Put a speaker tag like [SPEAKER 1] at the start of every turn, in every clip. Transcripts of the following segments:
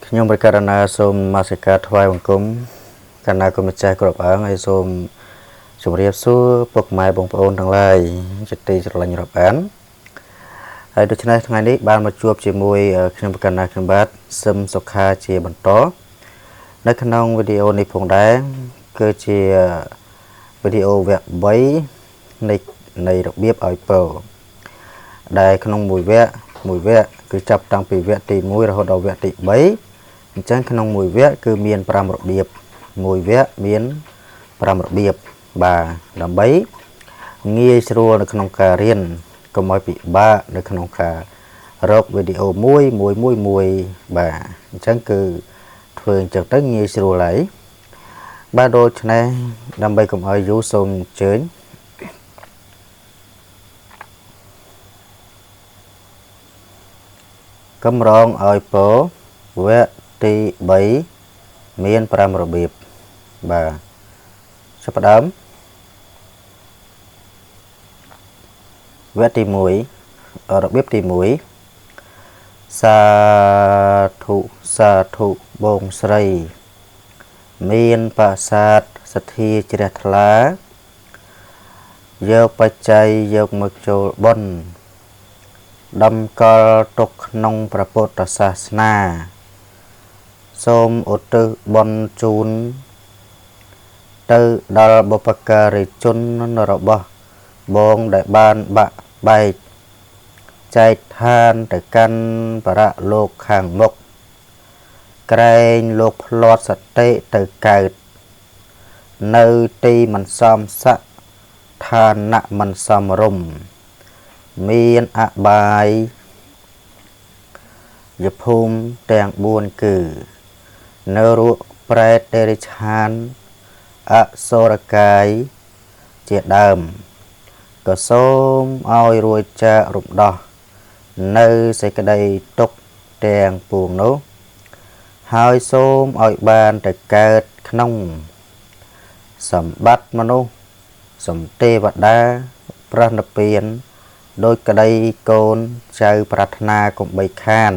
[SPEAKER 1] ខ្ញុំបរិការណាសូមមកសិកាថ្វាយបង្គំកណ្ណាគុំម្ចាស់គ្រប់អង្គហើយសូមជម្រាបសួរពុកម៉ែបងប្អូនទាំងឡាយជាទីស្រឡាញ់រាប់អានហើយដូច្នេះថ្ងៃនេះបានមកជួបជាមួយខ្ញុំបរិការណាខ្ញុំបាទសឹមសុខាជាបន្តនៅក្នុងវីដេអូនេះផងដែរគឺជាវីដេអូវគ្គ3នៃរបៀបឲ្យពរដែលក្នុងមួយវគ្គគឺចាប់តាំងពីវគ្គទី1រហូតដល់វគ្គទី3អញ្ចឹងក្នុងមួយវគ្គគឺមាន5របៀបមួយវគ្គមាន5របៀបបាទដើម្បីងាយស្រួលនៅក្នុងការរៀនកុំឲ្យពិបាកនៅក្នុងការរកវីដេអូមួយបាទអញ្ចឹងគឺធ្វើអញ្ចឹងទៅងាយស្រួលហើយបាទដូច្នេះដើម្បីកុំឲ្យយូរសូមអញ្ជើញកម្រងឲ្យពរវគ្គទី3មាន5របៀបបាទចាប់ផ្ដើមវគ្គទី1របៀបទី1សាធុបងស្រីមានប្រាសាទសទ្ធាជ្រះថ្លាយកបច្ច័យយកមកចូលបុណ្យដំកល់ទុកក្នុងព្រះពុទ្ធសាសនាសូមឧទ្ទិសបុណ្យជូនទៅដល់បុព្វការីជនរបស់បងដែលបានបាក់បែកចែកឋានទៅកាន់បរលោកខាងមុខក្រែងលោកផ្លាត់សតិទៅកើតនៅទីមិនសមស័ក្តិឋានៈមិនសមរម្យមានអបាយយភូមិទាំង4គឺនរកប្រេតតិរិឆានអសុរកាយជាដើមក៏សូមឲ្យរួចចាករំដោះនៅសេចក្តីទុក្ខទាំងពួងនោះហើយសូមឲ្យបានទៅកើតក្នុងសម្បត្តិមនុស្សសម្ទេវតាព្រះនិព្វានដោយក្តីកូនចៅប្រាថ្នាកុំបីខាន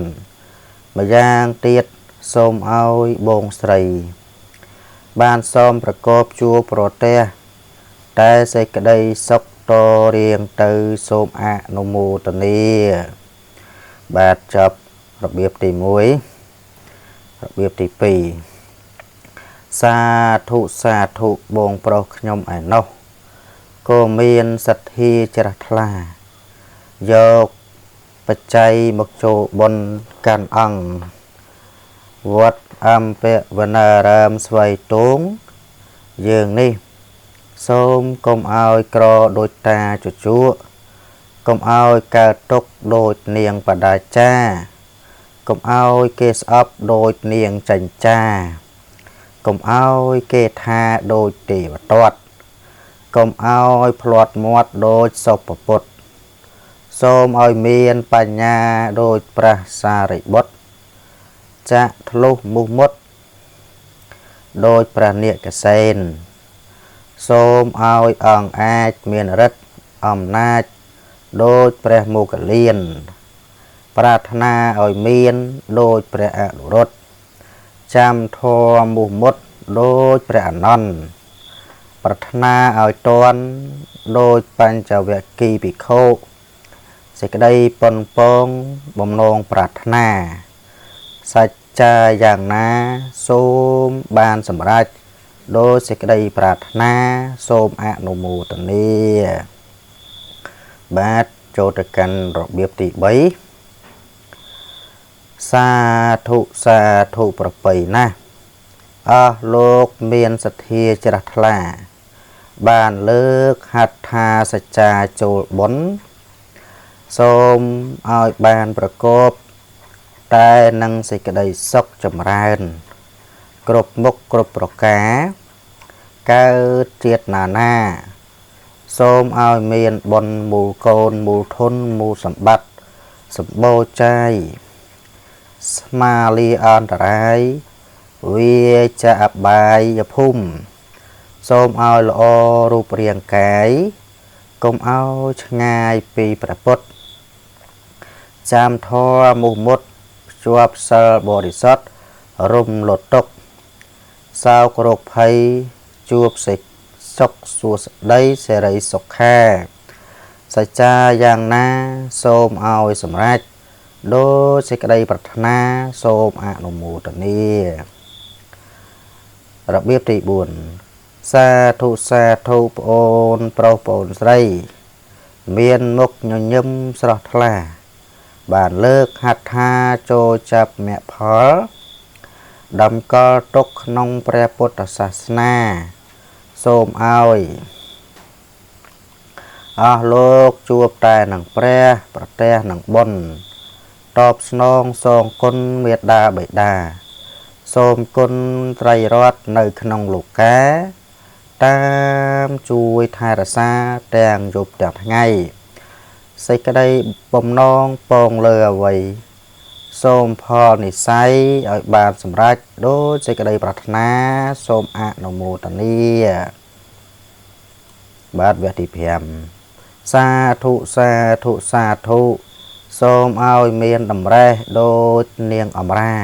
[SPEAKER 1] ម្យ៉ាងទៀតសូមឲ្យបងស្រីបានសូមប្រកបជួបប្រទះតែសេចក្តីសុខតរៀងទៅសូមអនុមោទនាបាទចប់របៀបទី1របៀបទី2សាធុបងប្រុសខ្ញុំឯណោះក៏មានសទ្ធាជ្រះថ្លាយកបច្ច័យមកចូលបុណ្យកាន់អង្គវត្តអំពវនារាមស្វ័យតងយើងនេះសូមកុំឲ្យក្រដូចតាជជក់កុំឲ្យកើតទុកដូចនាងបដាចាកុំឲ្យគេស្អប់ដូចនាងចិញ្ចាកុំឲ្យគេថាដូចទេវទត្តកុំឲ្យផ្លាត់មាត់ដូចសុពពុទ្ធសូមឲ្យមានបញ្ញាដូចព្រះសារីបុត្រចាក់ធ្លុះមុះមុតដោយព្រះនាគកសេនសូមឲ្យអង្គអាចមានឫទ្ធិអំណាចដោយព្រះមោគលានប្រាថ្នាឲ្យមានដោយព្រះអនុរុទ្ធចាំធម៌មុះមុតដោយព្រះអនន្តប្រាថ្នាឲ្យតន់ដោយបញ្ចវគិភិក្ខុសេចក្តីប៉ុនប៉ងបំណងប្រាថ្នាសច្ចាយ៉ាងណាសូមបានសម្រេចដោយសេចក្តីប្រាថ្នាសូមអនុមោទនាបាទចូលទៅកាន់របៀបទី3សាធុប្រពៃណាស់អស់លោកមានសទ្ធាជ្រះថ្លាបានលើកហត្ថាសច្ចាចូលបុណ្យសូមឲ្យបានប្រកបតែនឹងសេចក្តីសុខចម្រើនគ្រប់មុខគ្រប់ប្រការកើតជាតិណាសូមឲ្យមានបុណ្យមូលកូនមូលធនមូលសម្បត្តិសម្បូរចៃស្មាលាអន្តរាយវាចាអបាយភូមិសូមឲ្យល្អរូបរាងកាយកុំឲ្យឆ្ងាយពីព្រះពុទ្ធចាំធម៌មុះមុតភ្ជាប់សិលបរិសុទ្ធ រំលត់ទុកសោករោគភ័យជួបសេចសុខសួស្តីសេរីសុខាសច្ចាយ៉ាងណាសូមឲ្យសម្រេចដោយសេចក្តីប្រាថ្នាសូមអនុមោទនារបៀបទី4សាធុសាធុប្អូនប្រុសប្អូនស្រីមានមុខញញឹមស្រស់ថ្លាបានលើកហត្ថាចូលចាប់មគ្គផលតម្កល់ទុកក្នុងព្រះពុទ្ធសាសនាសូមឲ្យអស់លោកជួបតែនឹងព្រះប្រទះនឹងបុណ្យតបស្នងសងគុណមេត្តាបិតាសូមគុណត្រៃរតន៍នៅក្នុងលោកាតាមជួយថែរក្សាទាំងយប់ទាំងថ្ងៃសេចក្តីបំណងពងលើអ្វីសូមផលនិស្ស័យឲ្យបានសម្រេចដោយសេចក្តីប្រាថ្នាសូមអនុមោទនាបាទវគ្គទី5សាធុសាធុសាធុសូមឲ្យមានតម្រេះដូចនាងអមរា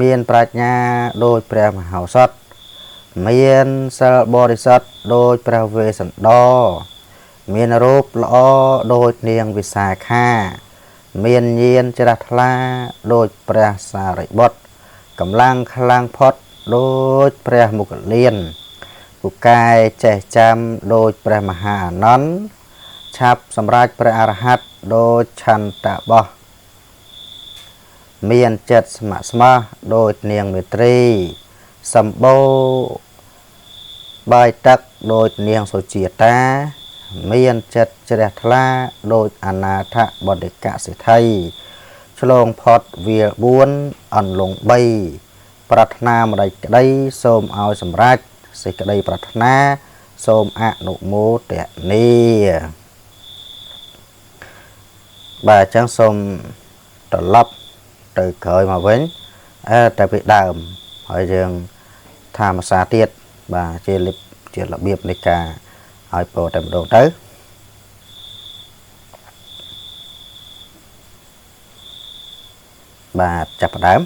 [SPEAKER 1] មានប្រាជ្ញាដូចព្រះមហោសថមានសិលបរិសុទ្ធដូចព្រះវេស្សន្តរមានរូបល្អដូចនាងវិសាខាមានញាណជ្រះថ្លាដូចព្រះសារីបុត្រកម្លាំងខ្លាំងផុតដូចព្រះមុគលានពូកែចេះចាំដូចព្រះមហាអានន្ទឆាប់សម្រេចព្រះអរហន្តដូចឆន្ទបោះមានចិត្តស្ម័គ្រស្មោះដូចនាងមេត្រីសម្បូរបាយទឹកដូចនាងសុជាតាមានចិត្តជ្រះថ្លាដូចអនាថបឌិកសិទ្ធិឆ្លងផុតវាល4អន្លង់3ប្រាថ្នាម្ដេចក្តីសូមឲ្យសម្រេចសេចក្តីប្រាថ្នាសូមអនុមោទនាបាទអញ្ចឹងសូមត្រឡប់ទៅក្រោយមកវិញតែពីដើមហើយយើងថាភាសាទៀតបាទជារបៀបនៃការឲ្យពោតែម្ដងទៅបាទចាប់ផ្ដើម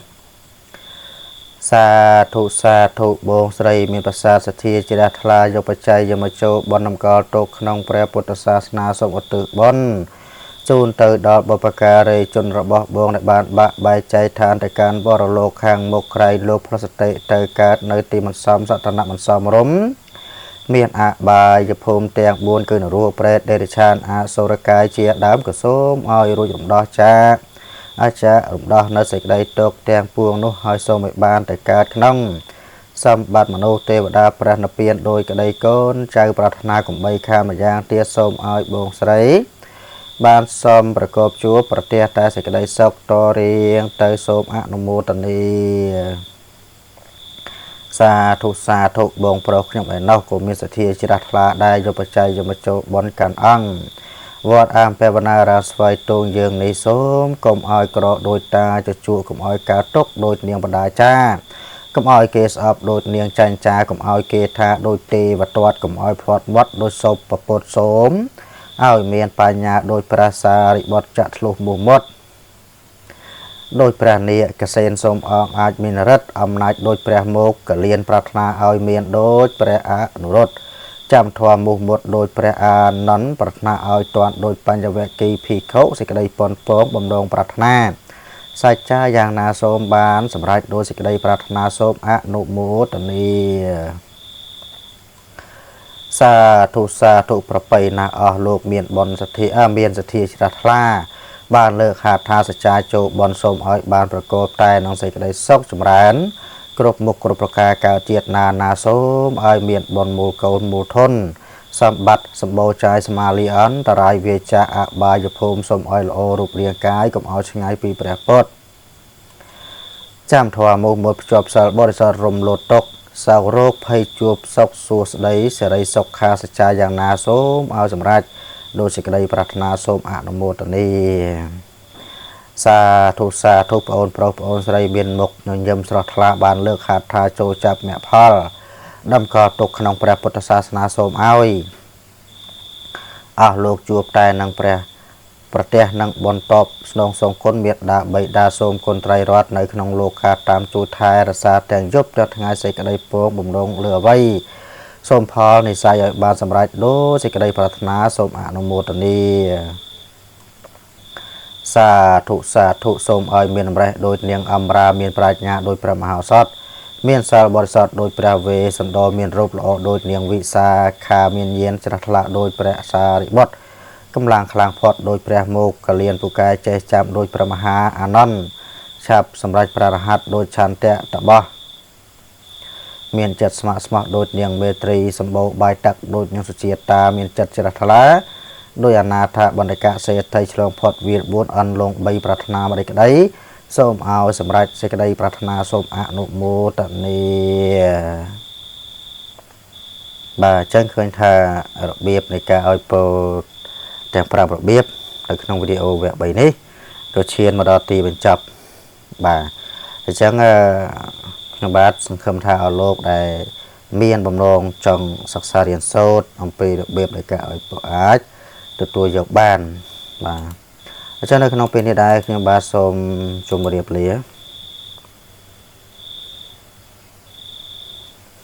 [SPEAKER 1] សាធុសាធុបងស្រីមានប្រសាសទ្ធាជ្រះថ្លាយកបច្ច័យយកមកចូលបនតម្កល់ទុកក្នុងព្រះពុទ្ធសាសនាសូមឧទ្ទិសបុណ្យជូនទៅដល់បុព្វការីជនរបស់បងដែលបានបាក់បែកចែកឋានទៅកាន់បរលោកខាងមុខក្រៃលោកផ្លសតិទៅកើតនៅទីមិនសមសតនៈមិនសមរម្យមានអបាយភូមិទាំង4គឺនរោប្រេតដេរឆានអសុរកាយជាដើមក៏សូមឲ្យរួចរំដោះចាអាចារ្យរំដោះនៅសេចក្តីទុកទាំងពួងនោះឲ្យសូមឲ្យបានទៅកើតក្នុងសម្បត្តិមនុស្សទេវតាព្រះនិព្វានដោយក្តីកូនចៅប្រាថ្នាកំបីខាងម្យ៉ាងទៀតសូមឲ្យបងស្រីបានសមប្រកបជួបប្រទះតែសេចក្តីសុខតរៀងទៅសូមអនុមោទនាសាធុសាធុបងប្រុសខ្ញុំឯណោះក៏មានសទ្ធាជ្រះថ្លាដែរយកបច្ច័យយកមកចូលបនកាន់អង្គវត្តអាមពេវនារាស្វ័យទងយើងនេះសូមកុំឲ្យក្រដូចតាចជួកុំឲ្យការទុកដូចនាងបដាចាកុំឲ្យគេស្អប់ដូចនាងចាញ់ចាកុំឲ្យគេថាដូចទេវតាត់កុំឲ្យផ្លាត់វត្តដូចសូបពពុតសូមឲ្យមានបញ្ញាដោយព្រះសារីបុត្រចាក់ធ្លុះមុះមុតដោយព្រះនាគកសេនសូមអងអាចមានរិទ្ធអំណាចដោយព្រះមកកលៀនប្រាថ្នាឲ្យមានដូចព្រះអនុរុទ្ធចាំធម៌មុះមុតដោយព្រះអានន្ទប្រាថ្នាឲ្យតាន់ដោយបញ្ញវគិភិក្ខុសេចក្តីប៉ុនពងបំដងប្រាថ្នាសច្ចាយ៉ាងណាសូមបានសម្រេចដោយសេចក្តីប្រាថ្នាសូមអនុមោទនាសាធុសាធុប្រពៃណាអស់លោកមានបុណ្យសទ្ធាមានសទ្ធាជ្រះថ្លាបានលើកហត្ថថាសច្ចាចូលបុណ្យសូមឲ្យបានប្រកបតែនឹងសេចក្តីសុខចម្រើនគ្រប់មុខគ្រប់ប្រការកើតជាតិណាសូមឲ្យមានបុណ្យមូលកូនមូលធនសម្បត្តិសម្បូរចាយសមាលីអន្តរាយវាចាអបាយភូមិសូមឲ្យល្អរូបរាងកាយកុំឲ្យឆ្ងាយពីព្រះពុទ្ធចាំធម៌មុខមុតភ្ជាប់សិលបរិសុទ្ធរំលត់ទុកសោករោគភ័យជួបសុខសួស្តីសេរីសុខខាសច្ចាយ៉ាងណាសូមឲ្យសម្រេចដោយសេចក្តីប្រាថ្នាសូមអនុមោទនាសាធុសាធុប្អូនប្រុសប្អូនស្រីមានមុខញញឹមស្រស់ថ្លាបានលើកហត្ថថាចូលចាប់មគ្គផលតម្កល់ទុកក្នុងព្រះពុទ្ធសាសនាសូមឲ្យអស់លោកជួបតែនឹងព្រះ ប្រទេសនឹងបន្តស្នងសងគុណមេត្តាបីតាសូមគុណត្រៃរតនៅក្នុងលោកខាតាមជួយថែរក្សាទាំងយប់ទាំងថ្ងៃសេចក្តីពរបំណងលើអ្វីសូមផលនិស័យឲ្យបានសម្រេចដូចសេចក្តីប្រាថ្នាសូមអនុមោទនាសាធុសូមឲ្យមានអំរេះដោយនាងអំរាមានប្រាជ្ញាដោយព្រះមហោសថមានសិលបរិសុទ្ធដោយព្រះវេសន្តរមានរូបល្អដោយនាងវិសាខាមានញាណជ្រះថ្លាដោយព្រះសារិបុត្រកម្លាំងខ្លាំងផុតដោយព្រះមោគលៀនពូកែចេះចាំដោយព្រះមហាអានន្ទឆាប់សម្រេចព្រះរហ័តដោយឆន្ទៈតបោះមានចិត្តស្ម័គ្រស្មោះដោយនាងមេត្រីសម្បូរបាយទឹកដោយនាងសុជាតាមានចិត្តជ្រះថ្លាដោយអនាថបណ្ឌិកសេដ្ឋីឆ្លងផុតវាល4អន់លង3ប្រាថ្នាម្ដេចក្តីសូមឲ្យសម្រេចសេចក្តីប្រាថ្នាសូមអនុមោទនាបាទអញ្ចឹងឃើញថារបៀបនៃការឲ្យពោលទាំង5របៀបនៅក្នុងវីដេអូវគ្គ3នេះក៏ឈានមកដល់ទីបញ្ចប់បាទអញ្ចឹងខ្ញុំបាទសង្ឃឹមថាអស់លោកដែលមានបំណងចង់សិក្សារៀនសូត្រអំពីរបៀបនៃការឲ្យពោលអាចទទួលយកបានបាទអញ្ចឹងនៅក្នុងពេលនេះដែរខ្ញុំបាទសូមជម្រាបលា